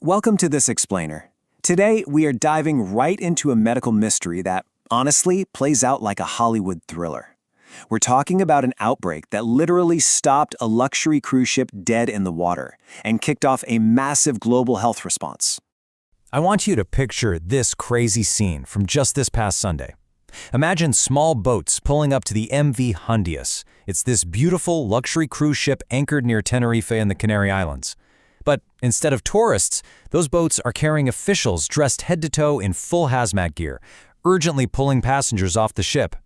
welcome to This Explainer. Today, we are diving right into a medical mystery that, honestly, plays out like a Hollywood thriller. We're talking about an outbreak that literally stopped a luxury cruise ship dead in the water and kicked off a massive global health response. I want you to picture this crazy scene from just this past Sunday. Imagine small boats pulling up to the MV Hondius. It's this beautiful luxury cruise ship anchored near Tenerife in the Canary Islands. But instead of tourists, those boats are carrying officials dressed head to toe in full hazmat gear, urgently pulling passengers off the ship.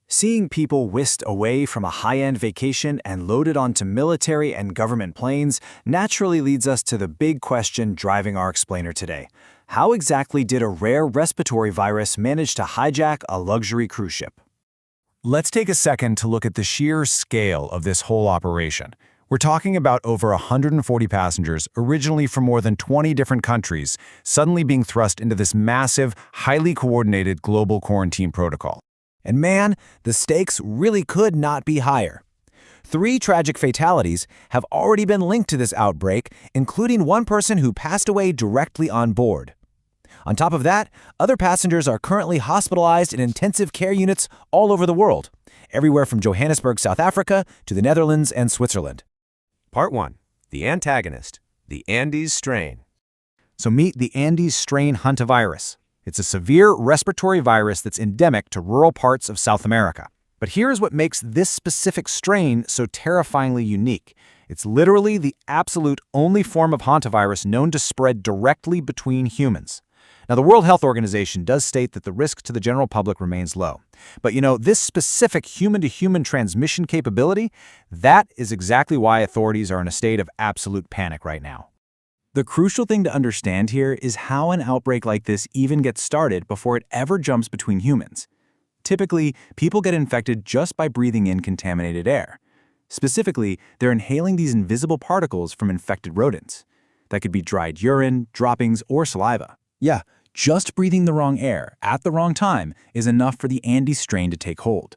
Seeing people whisked away from a high-end vacation and loaded onto military and government planes naturally leads us to the big question driving our explainer today. How exactly did a rare respiratory virus manage to hijack a luxury cruise ship? Let's take a second to look at the sheer scale of this whole operation. We're talking about over 140 passengers, originally from more than 20 different countries, suddenly being thrust into this massive, highly coordinated global quarantine protocol. And man, the stakes really could not be higher. 3 tragic fatalities have already been linked to this outbreak, including one person who passed away directly on board. On top of that, other passengers are currently hospitalized in intensive care units all over the world, everywhere from Johannesburg, South Africa, to the Netherlands and Switzerland. Part 1. The antagonist, the Andes strain. So meet the Andes strain Hantavirus. It's a severe respiratory virus that's endemic to rural parts of South America. But here's what makes this specific strain so terrifyingly unique. It's literally the absolute only form of hantavirus known to spread directly between humans. Now, the World Health Organization does state that the risk to the general public remains low. But this specific human-to-human transmission capability, that is exactly why authorities are in a state of absolute panic right now. The crucial thing to understand here is how an outbreak like this even gets started before it ever jumps between humans. Typically, people get infected just by breathing in contaminated air. Specifically, they're inhaling these invisible particles from infected rodents. That could be dried urine, droppings, or saliva. Yeah, just breathing the wrong air at the wrong time is enough for the Andes strain to take hold.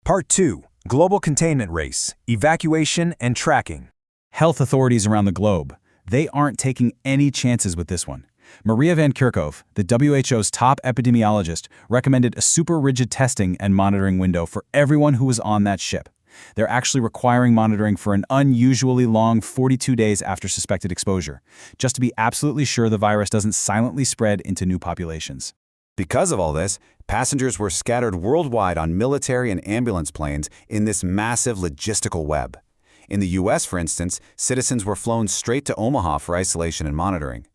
Part 2. Global Containment Race, Evacuation and Tracking. Health authorities around the globe, they aren't taking any chances with this one. Maria Van Kerkhove, the WHO's top epidemiologist, recommended a super rigid testing and monitoring window for everyone who was on that ship. They're actually requiring monitoring for an unusually long 42 days after suspected exposure, just to be absolutely sure the virus doesn't silently spread into new populations. Because of all this, passengers were scattered worldwide on military and ambulance planes in this massive logistical web. In the US, for instance, citizens were flown straight to Omaha for isolation and monitoring.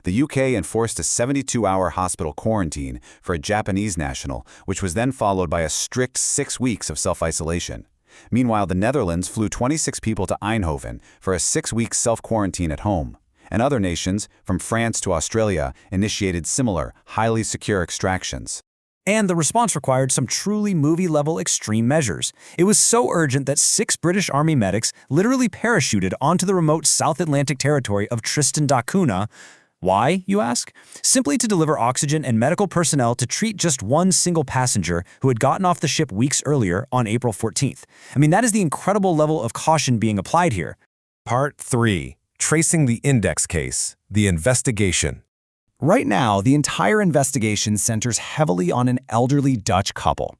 The UK enforced a 72-hour hospital quarantine for a Japanese national, which was then followed by a strict 6 weeks of self-isolation. Meanwhile, the Netherlands flew 26 people to Eindhoven for a 6-week self-quarantine at home. And other nations, from France to Australia, initiated similar, highly secure extractions. And the response required some truly movie-level extreme measures. It was so urgent that 6 British Army medics literally parachuted onto the remote South Atlantic territory of Tristan da Cunha. Why, you ask? Simply to deliver oxygen and medical personnel to treat just one single passenger who had gotten off the ship weeks earlier on April 14th. That is the incredible level of caution being applied here. Part 3. Tracing the index case, the investigation. Right now, the entire investigation centers heavily on an elderly Dutch couple.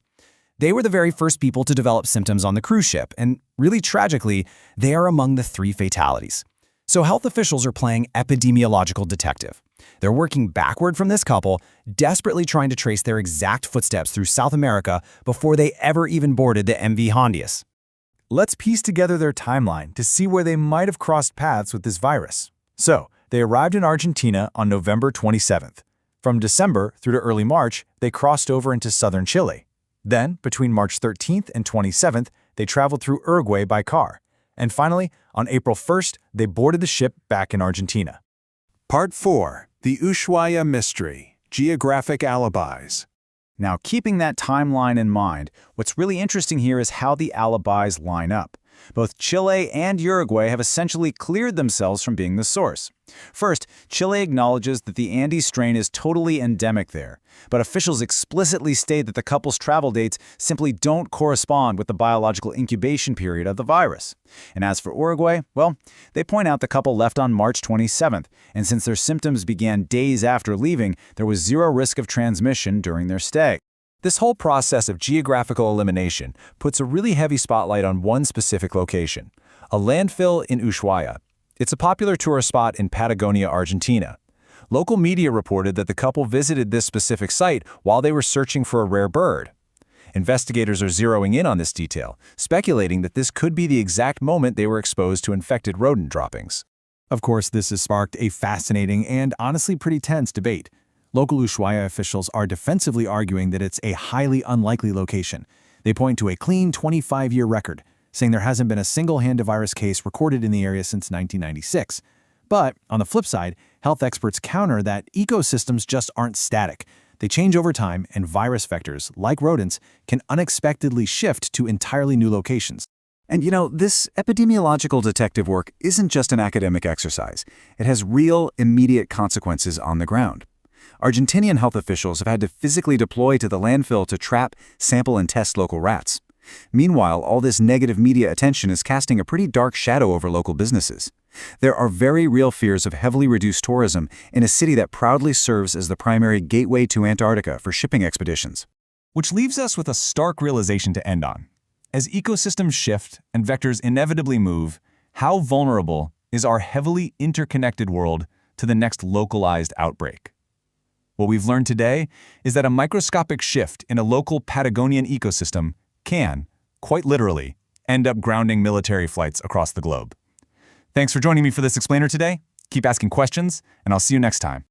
They were the very first people to develop symptoms on the cruise ship, and really tragically, they are among the 3 fatalities. So health officials are playing epidemiological detective. They're working backward from this couple, desperately trying to trace their exact footsteps through South America before they ever even boarded the MV Hondius. Let's piece together their timeline to see where they might have crossed paths with this virus. So, they arrived in Argentina on November 27th. From December through to early March, they crossed over into southern Chile. Then, between March 13th and 27th, they traveled through Uruguay by car. And finally, on April 1st, they boarded the ship back in Argentina. Part 4. The Ushuaia Mystery, Geographic Alibis. Now, keeping that timeline in mind, what's really interesting here is how the alibis line up. Both Chile and Uruguay have essentially cleared themselves from being the source. First, Chile acknowledges that the Andes strain is totally endemic there, but officials explicitly state that the couple's travel dates simply don't correspond with the biological incubation period of the virus. And as for Uruguay, well, they point out the couple left on March 27th, and since their symptoms began days after leaving, there was zero risk of transmission during their stay. This whole process of geographical elimination puts a really heavy spotlight on one specific location, a landfill in Ushuaia. It's a popular tourist spot in Patagonia, Argentina. Local media reported that the couple visited this specific site while they were searching for a rare bird. Investigators are zeroing in on this detail, speculating that this could be the exact moment they were exposed to infected rodent droppings. Of course, this has sparked a fascinating and honestly pretty tense debate. Local Ushuaia officials are defensively arguing that it's a highly unlikely location. They point to a clean 25-year record, saying there hasn't been a single hantavirus case recorded in the area since 1996. But, on the flip side, health experts counter that ecosystems just aren't static. They change over time, and virus vectors, like rodents, can unexpectedly shift to entirely new locations. And this epidemiological detective work isn't just an academic exercise. It has real, immediate consequences on the ground. Argentinian health officials have had to physically deploy to the landfill to trap, sample, and test local rats. Meanwhile, all this negative media attention is casting a pretty dark shadow over local businesses. There are very real fears of heavily reduced tourism in a city that proudly serves as the primary gateway to Antarctica for shipping expeditions. Which leaves us with a stark realization to end on. As ecosystems shift and vectors inevitably move, how vulnerable is our heavily interconnected world to the next localized outbreak? What we've learned today is that a microscopic shift in a local Patagonian ecosystem can, quite literally, end up grounding military flights across the globe. Thanks for joining me for this explainer today. Keep asking questions, and I'll see you next time.